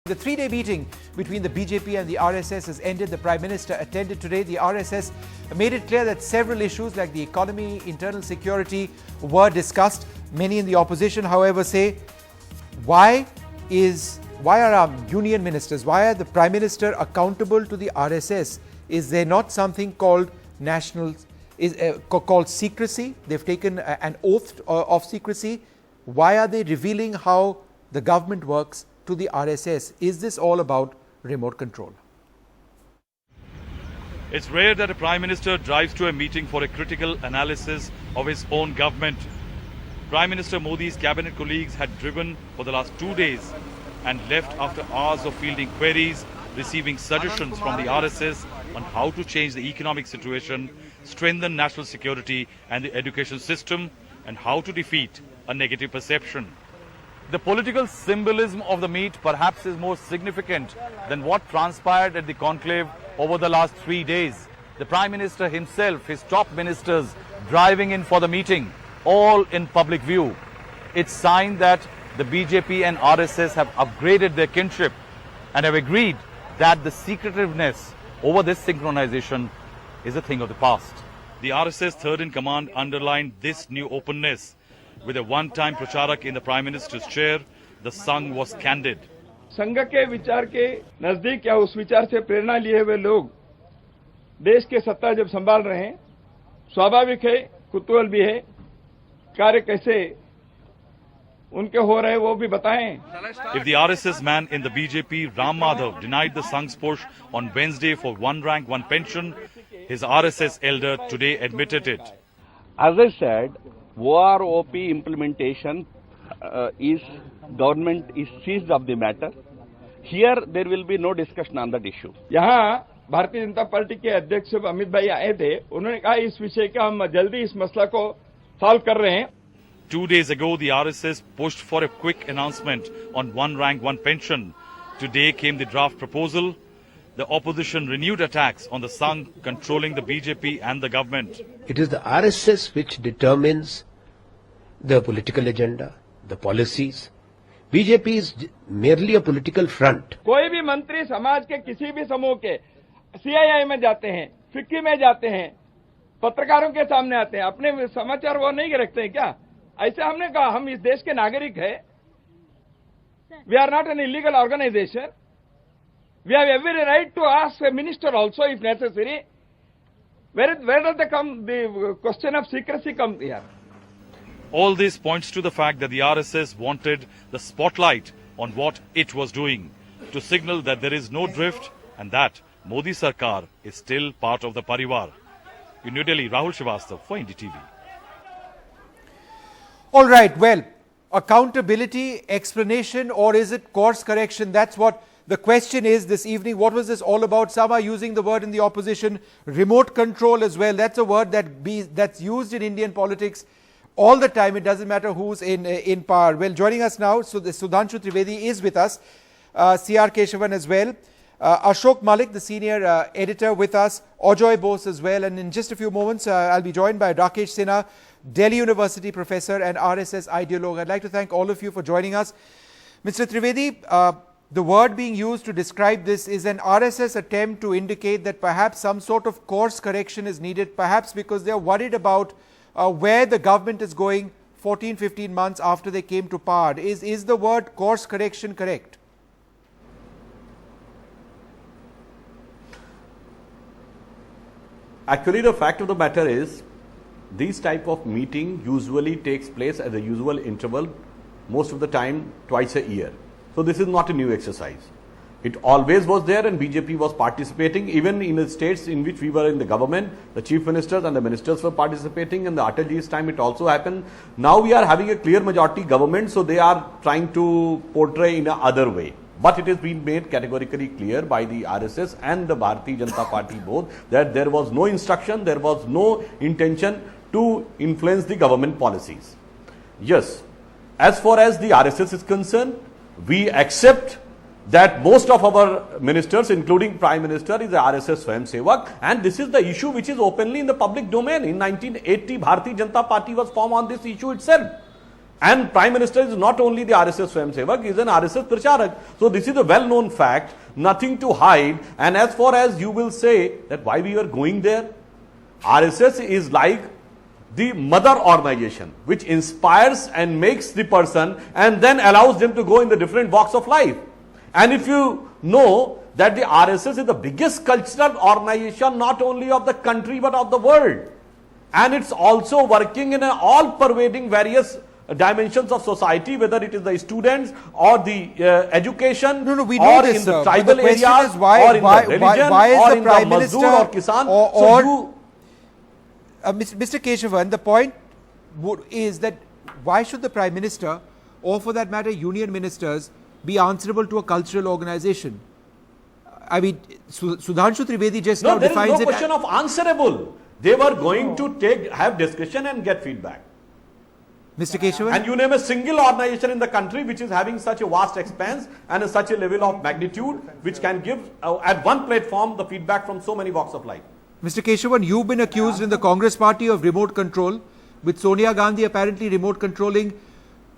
The three-day meeting between the BJP and the RSS has ended. The Prime Minister attended today. The RSS made it clear that several issues like the economy, internal security were discussed. Many in the opposition, however, say, why are our union ministers, why are the Prime Minister accountable to the RSS? Is there not something called called secrecy? They've taken an oath of secrecy. Why are they revealing how the government works to the RSS? Is this all about remote control? It's rare that a Prime Minister drives to a meeting for a critical analysis of his own government. Prime Minister Modi's cabinet colleagues had driven for the last 2 days and left after hours of fielding queries, receiving suggestions from the RSS on how to change the economic situation, strengthen national security and the education system, and how to defeat a negative perception. The political symbolism of the meet perhaps is more significant than what transpired at the conclave over the last 3 days. The Prime Minister himself, his top ministers driving in for the meeting, all in public view. It's a sign that the BJP and RSS have upgraded their kinship and have agreed that the secretiveness over this synchronization is a thing of the past. The RSS third in command underlined this new openness. With a one-time pracharak in the Prime Minister's chair, the Sangh was candid. संघ के विचार के नजदीक या उस विचार से प्रेरणा लिए हुए लोग देश के सत्ता जब संभाल रहे हैं, स्वाभाविक है, कुतूहल भी है, कार्य कैसे उनके हो रहे वो भी बताएं. If the RSS man in the BJP, Ram Madhav, denied the Sangh's push on Wednesday for one rank, one pension, his RSS elder today admitted it. As I said, OROP implementation government is seized of the matter. Here there will be no discussion on that issue. यहाँ Bharatiya Janata party के अध्यक्ष अमित भाई आए थे, उन्होंने कहा इस विषय का हम जल्दी इस मसला को सॉल्व कर रहे हैं. 2 days ago, the RSS pushed for a quick announcement on one rank, one pension. Today came the draft proposal. The opposition renewed attacks on the Sangh controlling the BJP and the government. It is the RSS which determines the political agenda, the policies. BJP is merely a political front. कोई भी मंत्री समाज के किसी भी समूह के CII में जाते हैं, फिक्की में जाते हैं, पत्रकारों के सामने आते हैं, अपने समाचार वो नहीं रखते हैं क्या? ऐसे हमने कहा हम इस देश के नागरिक हैं. We are not an illegal organization. We have every right to ask a minister also if necessary. Where does the question of secrecy come here? All this points to the fact that the RSS wanted the spotlight on what it was doing, to signal that there is no drift and that Modi Sarkar is still part of the Parivar. In New Delhi, Rahul Srivastava for NDTV. All right, well, accountability, explanation, or is it course correction? That's what the question is this evening. What was this all about? Some are using the word in the opposition, remote control as well. That's a word that's used in Indian politics all the time. It doesn't matter who's in power. Well, joining us now, so the Sudhanshu Trivedi is with us, C.R. Keshavan as well, Ashok Malik, the senior editor with us, Ajoy Bose as well, and in just a few moments I'll be joined by Rakesh Sinha, Delhi University professor and RSS ideologue. I'd like to thank all of you for joining us. Mr. Trivedi, the word being used to describe this is an RSS attempt to indicate that perhaps some sort of course correction is needed, perhaps because they're worried about where the government is going 14-15 months after they came to power. Is the word course correction correct? Actually, the fact of the matter is, this type of meeting usually takes place at the usual interval, most of the time twice a year. So this is not a new exercise. It always was there and BJP was participating. Even in the states in which we were in the government, the chief ministers and the ministers were participating. In the Atalji's time it also happened. Now we are having a clear majority government, so they are trying to portray in a other way. But it has been made categorically clear by the RSS and the Bharatiya Janata Party both that there was no instruction, there was no intention to influence the government policies. Yes, as far as the RSS is concerned, we accept that most of our ministers, including Prime Minister, is the RSS Swayamsevaks, and this is the issue which is openly in the public domain. In 1980, Bharatiya Janata Party was formed on this issue itself. And Prime Minister is not only the RSS Swayamsevak, he is an RSS Pracharak. So this is a well-known fact, nothing to hide. And as far as you will say that why we are going there, RSS is like the mother organization which inspires and makes the person and then allows them to go in the different walks of life. And if you know that the RSS is the biggest cultural organization not only of the country but of the world, and it's also working in an all-pervading various dimensions of society, whether it is the students or the education, No, we or know this, in the sir, but tribal the question areas, is why- or in why- the religion, why is or the in Prime the Minister Mazdoor or Kisan. or- So you, Mr. Keshavan, the point is that why should the Prime Minister, or for that matter union ministers, be answerable to a cultural organization? I mean, Sudhanshu Trivedi just no, now there is defines no it. question of answerable. They were going to have discussion and get feedback. Mr. Keshavan? And you name a single organization in the country which is having such a vast expanse and such a level of magnitude which can give at one platform the feedback from so many walks of life. Mr. Keshavan, you've been accused in the Congress party of remote control, with Sonia Gandhi apparently remote controlling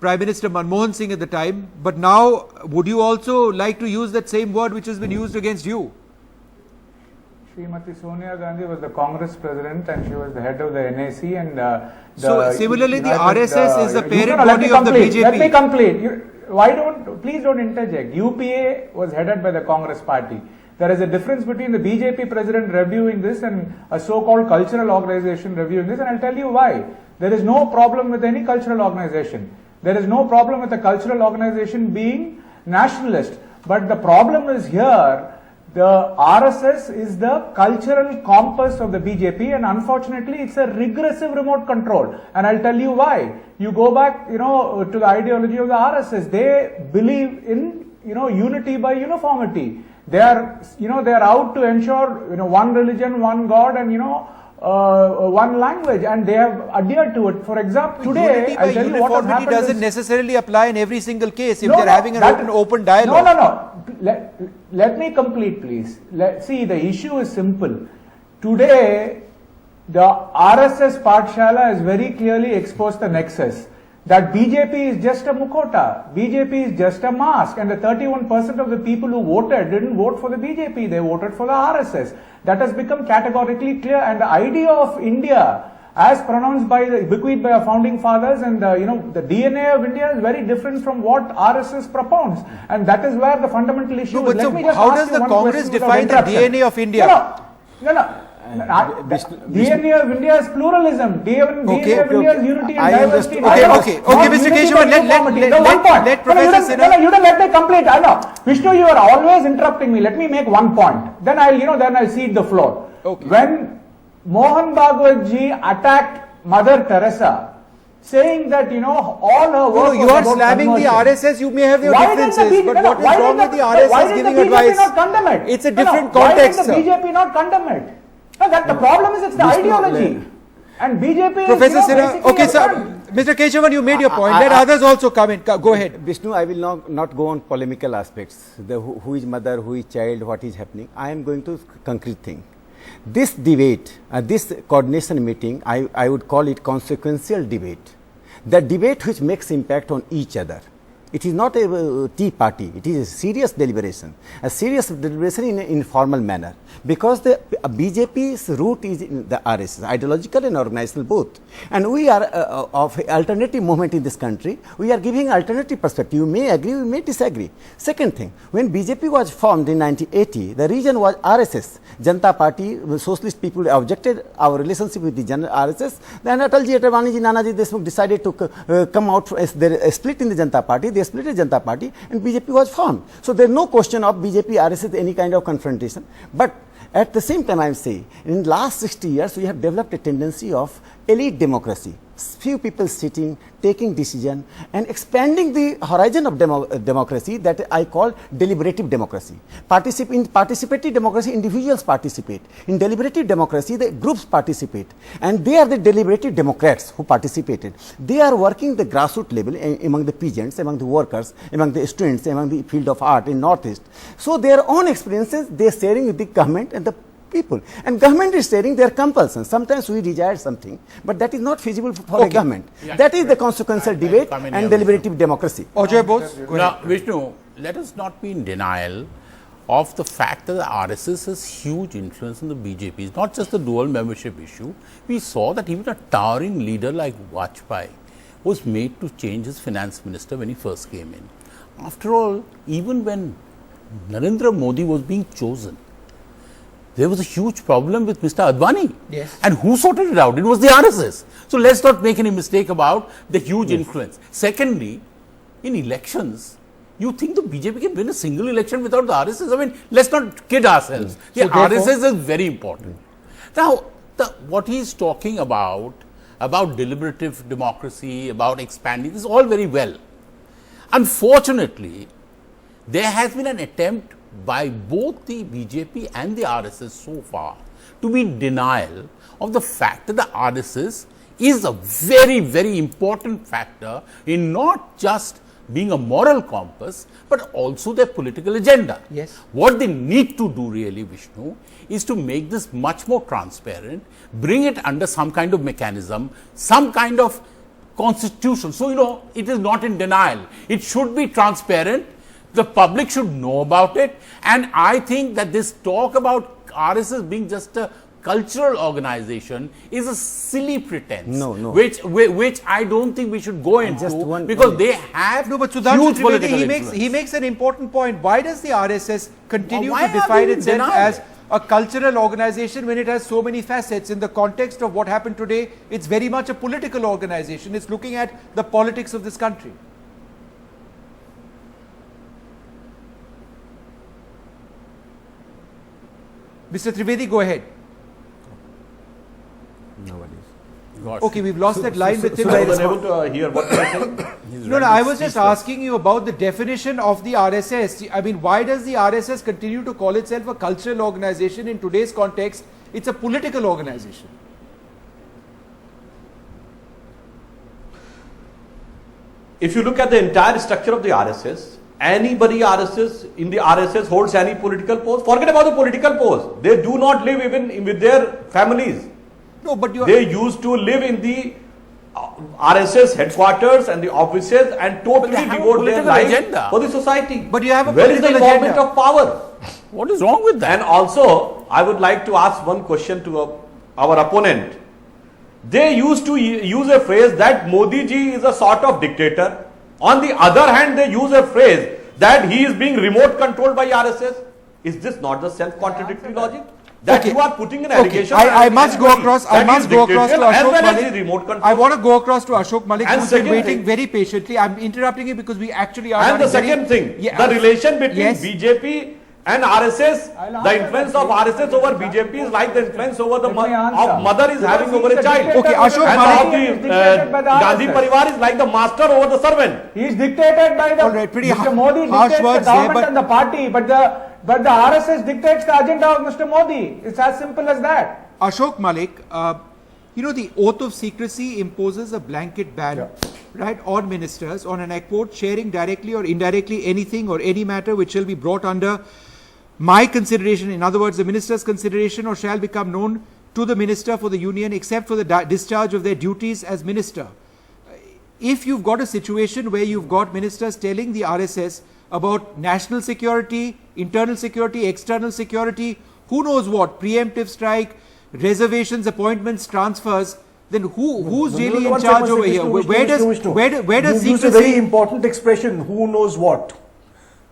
Prime Minister Manmohan Singh at the time. But now, would you also like to use that same word which has been used against you? Srimati Sonia Gandhi was the Congress president and she was the head of the NAC and So, similarly, the RSS is the parent let body me of the complete. BJP. Let me complete. Please don't interject. UPA was headed by the Congress party. There is a difference between the BJP president reviewing this and a so-called cultural organization reviewing this, and I'll tell you why. There is no problem with any cultural organization. There is no problem with a cultural organization being nationalist. But the problem is here, the RSS is the cultural compass of the BJP, and unfortunately it's a regressive remote control. And I'll tell you why. You go back, to the ideology of the RSS. They believe in, unity by uniformity. They are, they are out to ensure, one religion, one God, and, one language, and they have adhered to it. For example, today, I'll tell you what has happened doesn't is, necessarily apply in every single case if they're having an open dialogue. No. Let me complete, please. See, the issue is simple. Today, the RSS Pathshala has very clearly exposed the nexus. That BJP is just a mukhota, BJP is just a mask, and the 31% of the people who voted didn't vote for the BJP, they voted for the RSS. That has become categorically clear, and the idea of India, as pronounced bequeathed by our founding fathers, and the DNA of India is very different from what RSS propounds, and that is where the fundamental issue is. Let me just how does the Congress define the DNA of India? No. DNA of India is pluralism. DNA of India is unity and diversity. Okay, Mr. Keshavan, let Professor Sinha. You don't let me complete. I know. Vishnu, you are always interrupting me. Let me make one point. Then I'll cede the floor. Okay. When Mohan Bhagwat ji attacked Mother Teresa, saying that all her work you are slamming the RSS. You may have your differences, but what is wrong with the RSS giving advice? It's a different context. Why did the BJP not condemn it? No, the problem is it's the ideology. And BJP Professor is, Sinha, okay, sir. Mr. Keshavan, you made your point. Let others also come in. Go ahead. Vishnu, I will not go on polemical aspects. Who is mother, who is child, what is happening. I am going to concrete thing. This debate, this coordination meeting, I would call it consequential debate. The debate which makes impact on each other. It is not a tea party. It is a serious deliberation in an informal manner, because the BJP's root is in the RSS, ideological and organizational both. And we are of alternative movement in this country. We are giving alternative perspective. You may agree, you may disagree. Second thing, when BJP was formed in 1980, the reason was RSS, Janata Party, socialist people objected our relationship with the RSS. Then Atalji, Advani ji, Nanaji Deshmukh decided to come out as a split in the Janata Party. They split the Janata Party and BJP was formed. So there is no question of BJP, RSS, any kind of confrontation. But at the same time, I am saying, in the last 60 years, we have developed a tendency of elite democracy. Few people sitting, taking decision, and expanding the horizon of democracy that I call deliberative democracy. In participatory democracy, individuals participate. In deliberative democracy, the groups participate. And they are the deliberative democrats who participated. They are working the grassroots level among the peasants, among the workers, among the students, among the field of art in Northeast. So their own experiences, they are sharing with the government and the people. And government is saying their compulsion. Sometimes we desire something, but that is not feasible for a government. Yeah, that is the consequential debate and deliberative democracy. Ajay Bose, go Now, ahead. Vishnu, let us not be in denial of the fact that the RSS has huge influence on the BJP. It's not just the dual membership issue. We saw that even a towering leader like Vajpayee was made to change his finance minister when he first came in. After all, even when Narendra Modi was being chosen, there was a huge problem with Mr. Advani. Yes. And who sorted it out? It was the RSS. So let's not make any mistake about the huge influence. Secondly, in elections, you think the BJP can win a single election without the RSS? I mean, let's not kid ourselves. The RSS is very important. Now, what he is talking about deliberative democracy, about expanding, this is all very well. Unfortunately, there has been an attempt by both the BJP and the RSS so far to be in denial of the fact that the RSS is a very, very important factor in not just being a moral compass, but also their political agenda. Yes. What they need to do really, Vishnu, is to make this much more transparent, bring it under some kind of mechanism, some kind of constitution. So, it is not in denial. It should be transparent. The public should know about it. And I think that this talk about RSS being just a cultural organization is a silly pretense. No. Which I don't think we should go into, because they have But huge Sudhanshu political Trivedi, he makes an important point. Why does the RSS continue Why to are define they in itself denial? as a cultural organization when it has so many facets? In the context of what happened today, it's very much a political organization. It's looking at the politics of this country. Mr. Trivedi, go ahead. Okay, we've lost that line with him. I was unable to hear what you were saying. No, I was just asking you about the definition of the RSS. I mean, why does the RSS continue to call itself a cultural organization? In today's context, it's a political organization. If you look at the entire structure of the RSS, anybody in the RSS holds any political post. Forget about the political post. They do not live even with their families. No, but you They used to live in the RSS headquarters and the offices and totally they have a devote their political life agenda. for the society. But you have a Where is the political involvement agenda. of power? What is wrong with that? And also, I would like to ask one question to our opponent. They used to use a phrase that Modi ji is a sort of dictator. On the other hand, they use a phrase that he is being remote controlled by RSS. Is this not the self-contradictory logic? That Okay. you are putting an Okay, allegation. I must go across. I that must is go across to dictatorial as Ashok well as Malik. the remote control. I want to go across to Ashok Malik, And who's been second waiting thing- very patiently. I'm interrupting you because we actually are. And the running very- second thing, Yeah, the relation between yes. BJP and RSS, the influence of RSS over BJP is like the influence over the Let me answer. of mother is having over a child. Okay, Ashok And Malik of is dictated by the the Gandhi RSS. Parivar is like the master over the servant. He is dictated by the All right, pretty Mr. Modi harsh dictates words the there, government but- and the party, but the RSS dictates the agenda of Mr. Modi. It's as simple as that. Ashok Malik, the oath of secrecy imposes a blanket ban, right, on ministers on, and I quote, sharing directly or indirectly anything or any matter which shall be brought under my consideration, in other words, the minister's consideration, or shall become known to the minister for the union except for the discharge of their duties as minister. If you've got a situation where you've got ministers telling the RSS about national security, internal security, external security, who knows what, preemptive strike, reservations, appointments, transfers, then who's really in charge over here? Where does you use a very secrecy? important expression, who knows what?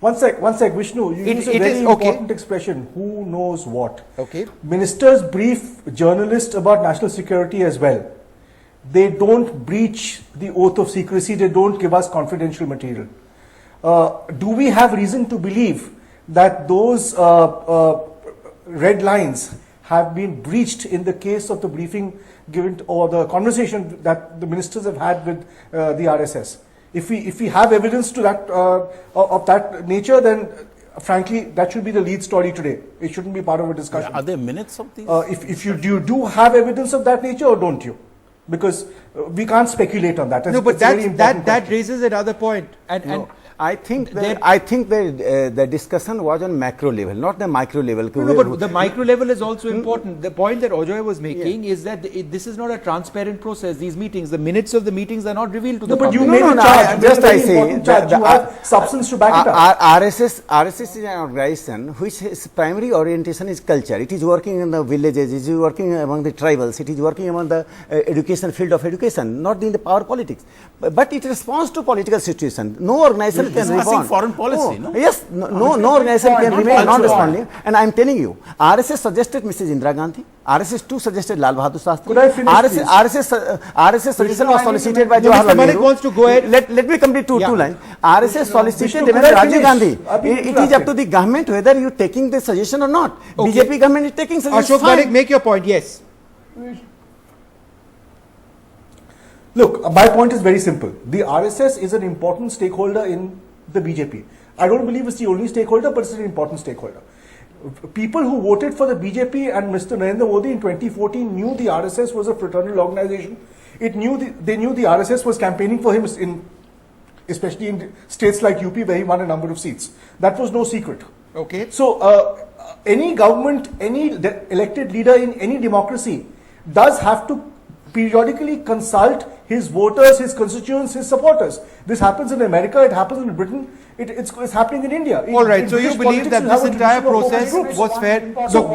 One sec, Vishnu. You use a It very is okay. important expression, who knows what. Okay. Ministers brief journalists about national security as well. They don't breach the oath of secrecy, they don't give us confidential material. Do we have reason to believe that those red lines have been breached in the case of the briefing given or the conversation that the ministers have had with the RSS? If we have evidence to that of that nature, then frankly that should be the lead story today. It shouldn't be part of a discussion. Are there minutes of these? If you do have evidence of that nature, or don't you? Because we can't speculate on that. No, but It's a very important that question. raises another point, and I think the discussion was on macro level, not the micro level. No, but the micro level is also important. The point that Ajoy was making is that this is not a transparent process. These meetings, the minutes of the meetings are not revealed to the public. But you made a charge. Just I say, you have substance to back it up. RSS is an organization which its primary orientation is culture. It is working in the villages, it is working among the tribals, it is working among the education field of education, not in the power politics. But it responds to political situation. No organization can respond. Foreign policy, no? Yes, no organization can remain not responding. And I am telling you, RSS suggested Mrs. Indira Gandhi. RSS too suggested Lal Bahadur Shastri. Could I finish, RSS suggestion was solicited by Jawaharlal Malik Nehru. wants to go ahead. Let me complete two lines. RSS solicited even Rajiv Gandhi. It is up to the government whether you taking the suggestion or not. Okay. BJP government is taking suggestion. Ashok Malik, make your point. Yes. Look, my point is very simple. The RSS is an important stakeholder in the BJP. I don't believe it's the only stakeholder, but it's an important stakeholder. People who voted for the BJP and Mr. Narendra Modi in 2014 knew the RSS was a fraternal organization. They knew the RSS was campaigning for him, especially in states like UP where he won a number of seats. That was no secret. Okay. So any government, any elected leader in any democracy does have to periodically consult his voters, his constituents, his supporters. This happens in America, it happens in Britain, it's happening in India. All right, so you believe that this entire process was fair? So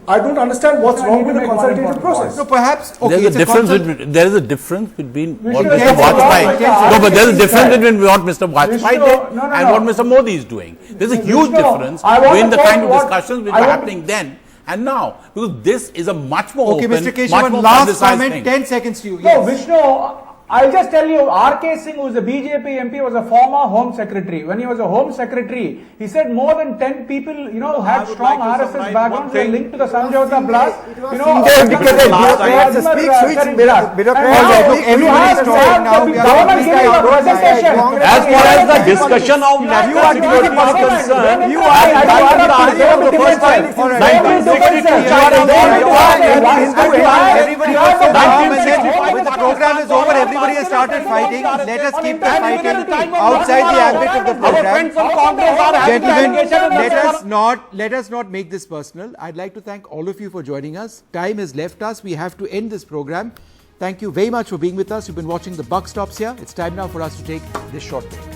I don't understand what's wrong with the consultative process. No, perhaps, okay, there is a difference between what Mr. Vajpayee, no, but there is a difference between what Mr. Vajpayee did and what Mr. Modi is doing. There is a huge difference between the kind of discussions which were happening then and now, because this is a much more open, much Mr. Keshavan, more last publicized comment, thing. 10 seconds to you. No, Vishnu, I'll just tell you, R.K. Singh, who is a BJP MP, was a former Home Secretary. When he was a Home Secretary, he said more than 10 people, who had strong RSS backgrounds were linked to the Samjhauta blast. Bureaucrats speak switch. Everybody is talking now. As far as the discussion of national security is concerned, you are the answer of the first time. 1962, the program is over, everybody has started fighting. Let us keep the fighting outside the ambit of the program. Gentlemen, let us not make this personal. I'd like to thank all of you for joining us. Time has left us. We have to end this program. Thank you very much for being with us. You've been watching The Buck Stops Here. It's time now for us to take this short break.